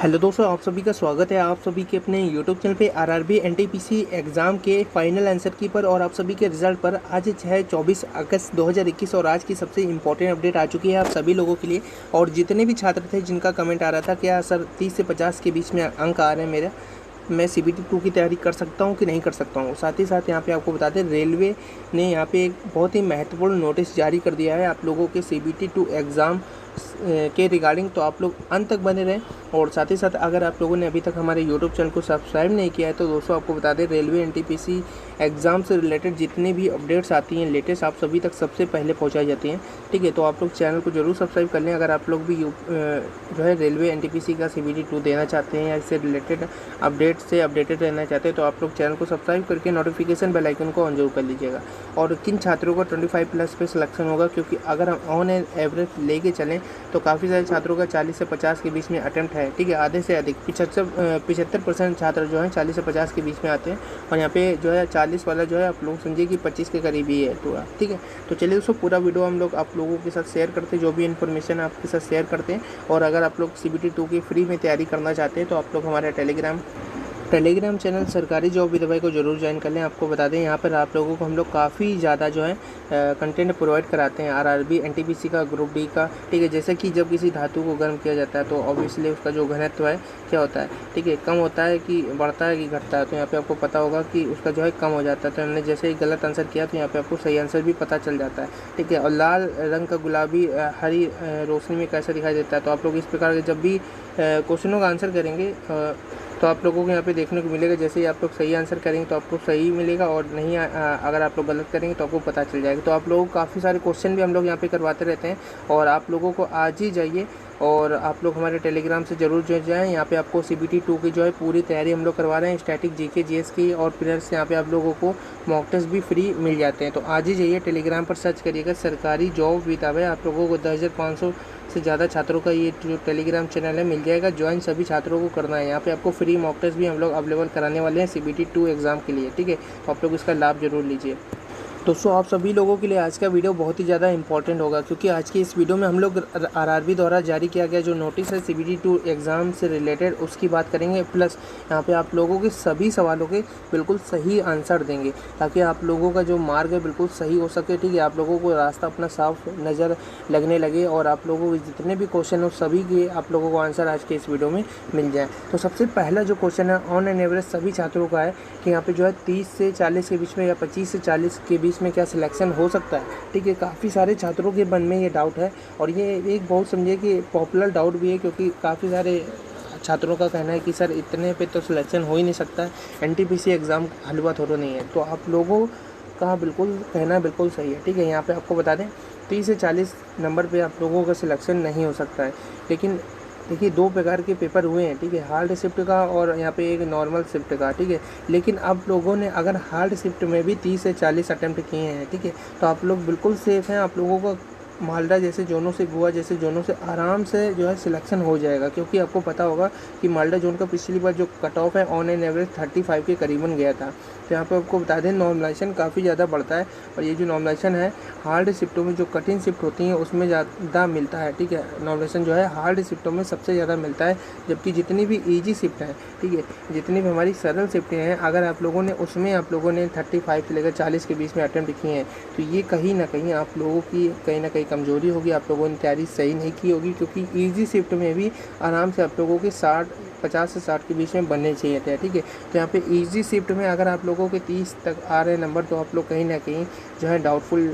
Hello दोस्तों, आप सभी का स्वागत है आप सभी के अपने यूट्यूब चैनल पे आरआरबी एनटीपीसी एग्ज़ाम के फाइनल आंसर की पर और आप सभी के रिजल्ट पर। आज है 24 अगस्त 2021 और आज की सबसे इंपॉर्टेंट अपडेट आ चुकी है आप सभी लोगों के लिए। और जितने भी छात्र थे जिनका कमेंट आ रहा था क्या सर 30 से 50 के बीच में अंक आ रहे हैं मेरे, मैं CBT 2 की तैयारी कर सकता हूँ कि नहीं कर सकता हूँ। साथ ही साथ यहाँ पे आपको बता दें, रेलवे ने यहाँ पे एक बहुत ही महत्वपूर्ण नोटिस जारी कर दिया है आप लोगों के CBT 2 एग्ज़ाम के रिगार्डिंग। तो आप लोग अंत तक बने रहें। और साथ ही साथ अगर आप लोगों ने अभी तक हमारे यूट्यूब चैनल को सब्सक्राइब नहीं किया है तो दोस्तों आपको बता दें, रेलवे एनटीपीसी एग्ज़ाम से रिलेटेड जितनी भी अपडेट्स आती हैं लेटेस्ट, आप सभी तक सबसे पहले पहुंचाई जाती हैं। ठीक है, तो आप लोग चैनल को जरूर सब्सक्राइब कर लें। अगर आप लोग भी जो है रेलवे एनटीपीसी का CBT 2 देना चाहते हैं या इससे रिलेटेड अपडेट से अपडेटेड रहना चाहते हैं तो आप लोग चैनल को सब्सक्राइब करके नोटिफिकेशन बेल आइकन को ऑन जरूर कर लीजिएगा। और किन छात्रों का 25+ पे सिलेक्शन होगा, क्योंकि अगर हम ऑन एवरेज लेके चलें तो काफ़ी सारे छात्रों का 40 से 50 के बीच में अटेम्प्ट है। ठीक है, आधे से अधिक 75% छात्र जो हैं 40 से 50 के बीच में आते हैं। और यहाँ पे जो है 40 वाला जो है आप लोग समझिए कि 25 के करीब ही है पूरा। ठीक है, तो चलिए दोस्तों पूरा वीडियो हम लोग आप लोगों के साथ शेयर करते हैं, जो भी इन्फॉर्मेशन आपके साथ शेयर करते हैं। और अगर आप लोग CBT 2 की फ्री में तैयारी करना चाहते हैं तो आप लोग हमारे टेलीग्राम चैनल सरकारी जॉब विद को जरूर ज्वाइन कर लें। आपको बता दें, यहाँ पर आप लोगों को हम लोग काफ़ी ज़्यादा जो है कंटेंट प्रोवाइड कराते हैं आरआरबी एनटीपीसी का, ग्रुप डी का। ठीक है, जैसे कि जब किसी धातु को गर्म किया जाता है तो ऑब्वियसली उसका जो घनत्व है क्या होता है, ठीक है, कम होता है कि बढ़ता है कि घटता है। तो यहाँ पे आपको पता होगा कि उसका जो है कम हो जाता है। तो हमने जैसे ही गलत आंसर किया तो यहाँ पे आपको सही आंसर भी पता चल जाता है। ठीक है, और लाल रंग का गुलाबी हरी रोशनी में कैसा दिखाई देता है। तो आप लोग इस प्रकार के जब भी क्वेश्चनों का आंसर करेंगे तो आप लोगों को यहाँ पे देखने को मिलेगा। जैसे ही आप लोग सही आंसर करेंगे तो आपको सही मिलेगा, और नहीं अगर आप लोग गलत करेंगे तो आपको पता चल जाएगा। तो आप लोगों को काफ़ी सारे क्वेश्चन भी हम लोग यहाँ पे करवाते रहते हैं और आप लोगों को आज ही जाइए और आप लोग हमारे टेलीग्राम से ज़रूर जुड़ जाएँ। यहाँ पे आपको CBT 2 की जो है पूरी तैयारी हम लोग करवा रहे हैं, स्टैटिक GK GS की, और प्लस यहाँ पे आप लोगों को मॉक टेस्ट भी फ्री मिल जाते हैं। तो आज ही जाइए टेलीग्राम पर सर्च करिएगा सरकारी जॉब विद अभय। आप लोगों को 10,500 से ज़्यादा छात्रों का ये जो टेलीग्राम चैनल है मिल जाएगा। ज्वाइन सभी छात्रों को करना है। यहाँ पे आपको फ्री मॉक टेस्ट भी हम लोग अवेलेबल कराने वाले हैं CBT 2 एग्ज़ाम के लिए। ठीक है, तो आप लोग इसका लाभ जरूर लीजिए। दोस्तों आप सभी लोगों के लिए आज का वीडियो बहुत ही ज़्यादा इंपॉर्टेंट होगा, क्योंकि आज की इस वीडियो में हम लोग आरआरबी द्वारा जारी किया गया जो नोटिस है CBT 2 एग्ज़ाम से रिलेटेड उसकी बात करेंगे। प्लस यहाँ पे आप लोगों के सभी सवालों के बिल्कुल सही आंसर देंगे, ताकि आप लोगों का जो मार्ग है बिल्कुल सही हो सके। ठीक है, आप लोगों को रास्ता अपना साफ नज़र लगने लगे और आप लोगों के जितने भी क्वेश्चन हो सभी के आप लोगों को आंसर आज के इस वीडियो में मिल जाए। तो सबसे पहला जो क्वेश्चन है ऑन एन एवरेज सभी छात्रों का है कि यहाँ पे जो है 30 से 40 के बीच में या 25 से 40 के बीच में क्या सिलेक्शन हो सकता है। ठीक है, काफ़ी सारे छात्रों के मन में ये डाउट है और ये एक बहुत समझिए कि पॉपुलर डाउट भी है, क्योंकि काफ़ी सारे छात्रों का कहना है कि सर इतने पे तो सिलेक्शन हो ही नहीं सकता है, एनटीपीसी एग्ज़ाम हलवा थोड़ा नहीं है। तो आप लोगों का बिल्कुल कहना बिल्कुल सही है। ठीक है, यहाँ पे आपको बता दें 30 से 40 नंबर पे आप लोगों का सिलेक्शन नहीं हो सकता है। लेकिन देखिए 2 प्रकार के पेपर हुए हैं। ठीक है, हार्ड शिफ्ट का और यहाँ पे एक नॉर्मल शिफ्ट का। ठीक है, लेकिन आप लोगों ने अगर हार्ड शिफ्ट में भी 30 से 40 अटैम्प्ट किए हैं, ठीक है, तो आप लोग बिल्कुल सेफ़ हैं। आप लोगों का मालदा जैसे जोनों से, गोवा जैसे जोनों से आराम से जो है सिलेक्शन हो जाएगा, क्योंकि आपको पता होगा कि मालदा जोन का पिछली बार जो कट ऑफ है ऑन एन एवरेज 35 के करीबन गया था। तो यहाँ पे आपको बता दें नॉर्मलाइजेशन काफ़ी ज़्यादा बढ़ता है, और ये जो नॉर्मलाइजेशन है हार्ड शिफ्टों में जो कठिन शिफ्ट होती हैं उसमें ज़्यादा मिलता है। ठीक है, नॉर्मलाइजेशन जो है हार्ड शिफ्टों में सबसे ज़्यादा मिलता है, जबकि जितनी भी ईजी शिफ्ट है, ठीक है, जितनी भी हमारी सरल शिफ्टें हैं, अगर आप लोगों ने उसमें आप लोगों ने 35 से लेकर 40 के बीच में अटैम्प्ट किए हैं तो ये कहीं ना कहीं आप लोगों की कहीं ना कहीं कमजोरी होगी। आप लोगों ने तैयारी सही नहीं की होगी, क्योंकि ईजी शिफ्ट में भी आराम से आप लोगों के 50 से 60 के बीच में बनने चाहिए थे। ठीक है, तो यहाँ पे ईजी शिफ्ट में अगर आप लोगों के 30 तक आ रहे नंबर तो आप लोग कहीं ना कहीं जो है डाउटफुल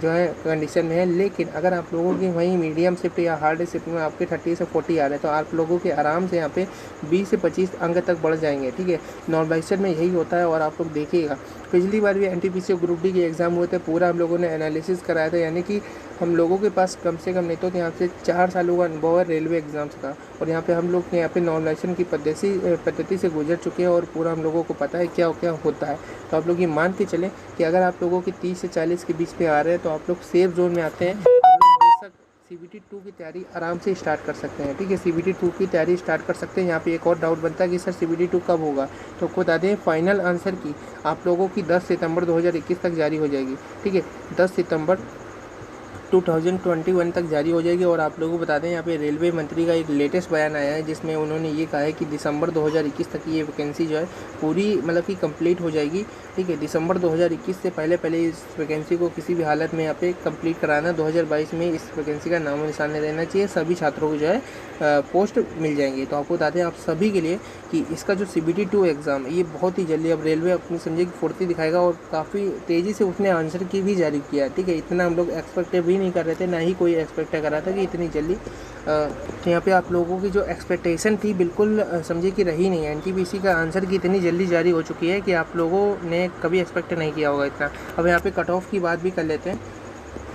जो है कंडीशन में है। लेकिन अगर आप लोगों की वहीं मीडियम शिफ्ट या हार्ड शिफ्ट में आपके 30 से 40 आ रहे हैं तो आप लोगों के आराम से यहाँ पे 20 से 25 अंक तक बढ़ जाएंगे। ठीक है, नॉर्मलाइजेशन में यही होता है। और आप लोग देखिएगा पिछली बार भी एनटीपीसी ग्रुप डी के एग्ज़ाम हुए थे, पूरा हम लोगों ने एनालिसिस कराया था, यानी कि हम लोगों के पास कम से कम नहीं तो यहाँ से 4 सालों का अनुभव है रेलवे एग्ज़ाम्स का। और यहाँ पे हम लोग यहाँ पे नॉर्मलाइजेशन की पद्धति से गुजर चुके हैं और पूरा हम लोगों को पता है क्या क्या होता है। तो आप लोग ये मान के चलें कि अगर आप लोगों के 30 से 40 के बीच में आ रहे हैं तो आप लोग सेफ जोन में आते हैं। बेशक CBT 2 की तैयारी आराम से स्टार्ट कर सकते हैं। ठीक है, CBT 2 की तैयारी स्टार्ट कर सकते हैं। यहाँ पे एक और डाउट बनता है कि सर CBT 2 कब होगा, तो आपको बता दें फाइनल आंसर की आप लोगों की 10 सितंबर 2021 तक जारी हो जाएगी। ठीक है, 10 सितंबर 2021 तक जारी हो जाएगी। और आप लोगों को बता दें यहाँ पे रेलवे मंत्री का एक लेटेस्ट बयान आया है, जिसमें उन्होंने ये कहा है कि दिसंबर 2021 तक ये वैकेंसी जो है पूरी मतलब कि कंप्लीट हो जाएगी। ठीक है, दिसंबर 2021 से पहले इस वैकेंसी को किसी भी हालत में यहाँ पे कंप्लीट कराना। 2022 में इस वैकेंसी का नामो निशान नहीं रहना चाहिए, सभी छात्रों को जो है पोस्ट मिल जाएंगी। तो आपको बता दें आप सभी के लिए कि इसका जो CBT 2 एग्ज़ाम है ये बहुत ही जल्दी अब रेलवे अपनी समझे कि फुर्ती दिखाएगा, और काफ़ी तेज़ी से उसने आंसर की भी जारी किया है। ठीक है, इतना हम लोग एक्सपेक्ट भी नहीं कर रहे थे, ना ही कोई एक्सपेक्ट कर रहा था कि इतनी जल्दी। तो यहाँ पे आप लोगों की जो एक्सपेक्टेशन थी बिल्कुल समझे कि रही नहीं है। NTPC का आंसर की इतनी जल्दी जारी हो चुकी है कि आप लोगों ने कभी एक्सपेक्ट नहीं किया होगा इतना। अब यहाँ पे कट ऑफ की बात भी कर लेते हैं।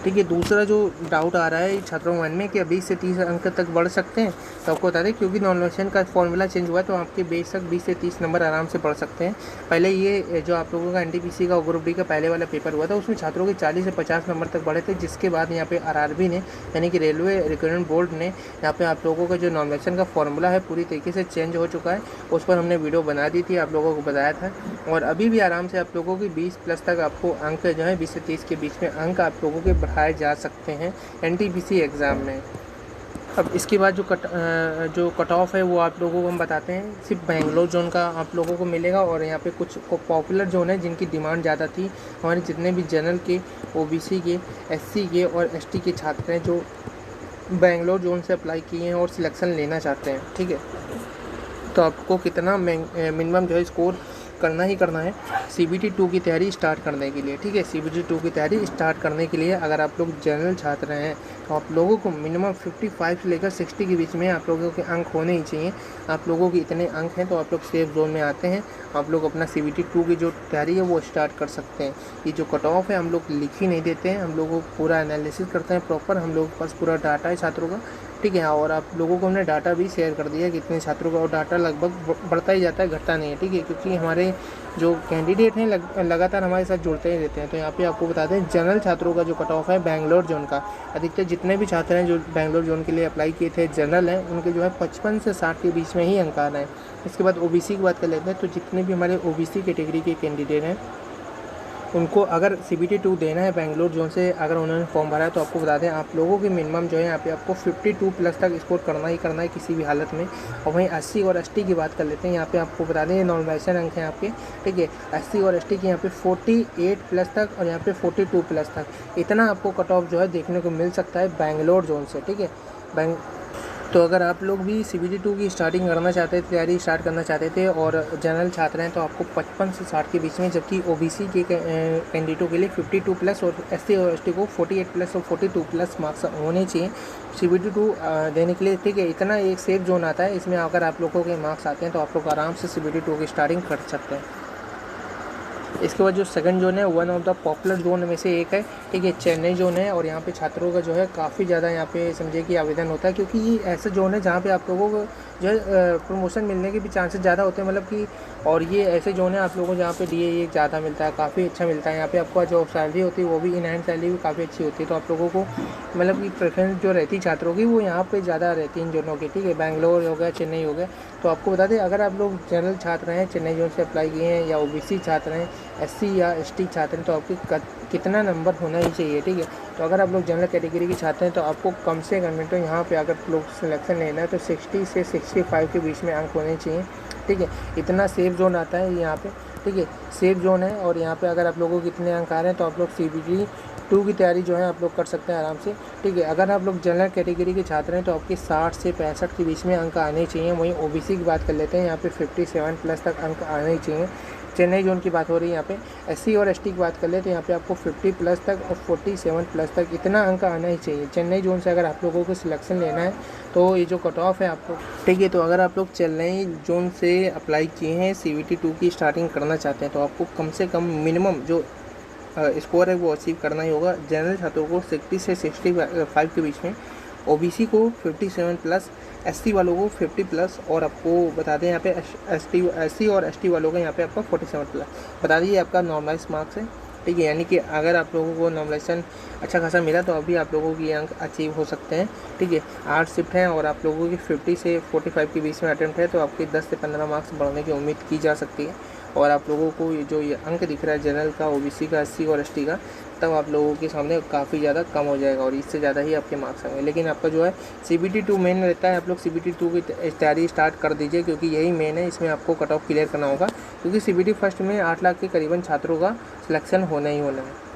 ठीक है, दूसरा जो डाउट आ रहा है छात्रों के मन में कि 20 से 30 अंक तक बढ़ सकते हैं, तो आपको बता दें क्योंकि नॉमिनेशन का फॉर्मूला चेंज हुआ है तो आपके बेशक 20 से 30 नंबर आराम से बढ़ सकते हैं। पहले ये जो आप लोगों का NTPC का ग्रुप डी का पहले वाला पेपर हुआ था उसमें छात्रों के 40 से 50 नंबर तक बढ़े थे, जिसके बाद यहाँ पे RRB ने यानी कि रेलवे रिक्रूटमेंट बोर्ड ने यहाँ पे आप लोगों का जो नॉमिनेशन का फॉर्मूला है पूरी तरीके से चेंज हो चुका है। उस पर हमने वीडियो बना दी थी, आप लोगों को बताया था। और अभी भी आराम से आप लोगों की 20 प्लस तक आपको अंक जो है 20 से 30 के बीच में अंक आप लोगों के बढ़ाए जा सकते हैं NTPC एग्ज़ाम में। अब इसके बाद जो कट ऑफ है वो आप लोगों को हम बताते हैं। सिर्फ बेंगलोर जोन का आप लोगों को मिलेगा, और यहाँ पे कुछ पॉपुलर जोन है जिनकी डिमांड ज़्यादा थी। हमारे जितने भी जनरल के, OBC के, SC के और ST के छात्र हैं जो बेंगलोर जोन से अप्लाई किए हैं और सिलेक्शन लेना चाहते हैं। ठीक है, तो आपको कितना मिनिमम जो है स्कोर करना ही करना है CBT 2 की तैयारी स्टार्ट करने के लिए। ठीक है, CBT 2 की तैयारी स्टार्ट करने के लिए अगर आप लोग जनरल छात्र हैं तो आप लोगों को मिनिमम 55 से लेकर 60 के बीच में आप लोगों के अंक होने ही चाहिए। आप लोगों के इतने अंक हैं तो आप लोग सेफ जोन में आते हैं, आप लोग अपना CBT 2 की जो तैयारी है वो स्टार्ट कर सकते हैं। ये जो कट ऑफ है हम लोग लिख ही नहीं देते हैं, हम लोगों को पूरा एनालिसिस करते हैं प्रॉपर, हम लोगों के पास पूरा डाटा है छात्रों का। ठीक है, और आप लोगों को हमने डाटा भी शेयर कर दिया कि कितने छात्रों का, और डाटा लगभग बढ़ता ही जाता है, घटता नहीं है। ठीक है, क्योंकि हमारे जो कैंडिडेट हैं लगातार हमारे साथ जुड़ते ही रहते हैं। तो यहाँ पे आपको बता दें जनरल छात्रों का जो कट ऑफ है बेंगलोर जोन का, अधिकतर जितने भी छात्र हैं जो बेंगलोर जोन के लिए अप्लाई किए थे जनरल हैं उनके जो है 55 से 60 के बीच में ही अंक आ रहे हैं। इसके बाद OBC की बात कर लेते हैं। तो जितने भी हमारे OBC कैटेगरी के कैंडिडेट हैं उनको अगर CBT 2 देना है बेंगलोर जोन से, अगर उन्होंने फॉर्म भरा है तो आपको बता दें आप लोगों की मिनिमम जो है यहाँ पे आपको 52 प्लस तक स्कोर करना ही करना है किसी भी हालत में। और वहीं SC और ST की बात कर लेते हैं। यहाँ पे आपको बता दें ये नॉमिनेशन अंक हैं आपके। ठीक है, SC और ST के यहाँ पे 48 प्लस तक और यहाँ पे 42 प्लस तक, इतना आपको कट ऑफ जो है देखने को मिल सकता है बेंगलोर जोन से। ठीक है, तो अगर आप लोग भी CBT 2 की स्टार्टिंग करना चाहते थे, तैयारी स्टार्ट करना चाहते थे और जनरल छात्र हैं तो आपको 55 से 60 के बीच में, जबकि OBC के कैंडिडेटों के लिए 52 प्लस और SC और ST को 48 प्लस और 42 प्लस मार्क्स होने चाहिए CBT 2 देने के लिए। ठीक है, इतना एक सेफ जोन आता है, इसमें अगर आप लोगों के मार्क्स आते हैं तो आप लोग आराम से CBT 2 की स्टार्टिंग कर सकते हैं। इसके बाद जो सेकंड जोन है one of the popular zone में से एक है। ठीक है, चेन्नई जोन है, और यहाँ पे छात्रों का जो है काफ़ी ज़्यादा यहाँ पे समझे कि आवेदन होता है, क्योंकि ये ऐसा जोन है जहाँ पे आप लोगों को जो है प्रमोशन मिलने के भी चांसेस ज़्यादा होते हैं, मतलब कि। और ये ऐसे जोन है आप लोगों को जहाँ पे DA ज़्यादा मिलता है, काफ़ी अच्छा मिलता है। यहाँ पे आपको जो सैलरी होती है वो भी इन हैंड सैलरी भी काफ़ी अच्छी होती है। तो आप लोगों को मतलब कि प्रेफरेंस जो रहती है छात्रों की वो यहाँ पे ज़्यादा रहती है इन जोनों की। ठीक है, बेंगलोर हो गया, चेन्नई हो गया। तो आपको बता दें अगर आप लोग जनरल छात्र हैं, चेन्नई जोन से अप्लाई किए हैं, या OBC छात्र हैं, SC या ST छात्र हैं, तो आपके कितना नंबर होना ही चाहिए। ठीक है, तो अगर आप लोग जनरल कैटेगरी के छात्र हैं तो आपको कम से कम तो यहाँ पे अगर लोग सिलेक्शन लेना है तो 60 से 65 के बीच में अंक होने चाहिए। ठीक है, इतना सेफ जोन आता है यहाँ पे। ठीक है, सेफ जोन है, और यहाँ पे अगर आप लोगों को कितने अंक आ रहे हैं तो आप लोग CBT 2 की तैयारी जो है आप लोग कर सकते हैं आराम से। ठीक है, अगर आप लोग जनरल कैटेगरी के छात्र हैं तो आपके 60 से 65 के बीच में अंक आने चाहिए। वहीं OBC की बात कर लेते हैं, यहाँ पे 57 प्लस तक अंक आने चाहिए। चेन्नई जोन की बात हो रही है, यहाँ पे SC और ST की बात कर ले तो यहाँ पे आपको 50 प्लस तक और 47 प्लस तक इतना अंक आना ही चाहिए चेन्नई जोन से, अगर आप लोगों को सिलेक्शन लेना है। तो ये जो कट ऑफ है आपको, ठीक है, तो अगर आप लोग चेन्नई जोन से अप्लाई किए हैं, CBT 2 की स्टार्टिंग करना चाहते हैं, तो आपको कम से कम मिनिमम जो स्कोर है वो अचीव करना ही होगा। जनरल छात्रों को 60 से 65 के बीच में, OBC को 57 प्लस, SC वालों को 50 प्लस, और आपको बता दें यहाँ पे SC और ST वालों का यहाँ पे आपका 47 प्लस। बता दीजिए आपका नॉर्मलाइज मार्क्स है। ठीक है, यानी कि अगर आप लोगों को नॉर्मलाइजेशन अच्छा खासा मिला तो अभी आप लोगों की अंक अचीव हो सकते हैं। ठीक है, 8 शिफ्ट हैं और आप लोगों की 50 से 45 के बीच में अटेम्प्ट है, तो आपके 10 से 15 मार्क्स बढ़ने की उम्मीद की जा सकती है। और आप लोगों को ये जो ये अंक दिख रहा है जनरल का, OBC का, SC और ST का, तब आप लोगों के सामने काफ़ी ज़्यादा कम हो जाएगा और इससे ज़्यादा ही आपके मार्क्स आएंगे। लेकिन आपका जो है CBT 2 मेन रहता है, आप लोग CBT 2 की तैयारी स्टार्ट कर दीजिए, क्योंकि यही मेन है, इसमें आपको कट ऑफ क्लियर करना होगा, क्योंकि CBT फर्स्ट में 8 लाख के करीबन छात्रों का सिलेक्शन होना ही होना है।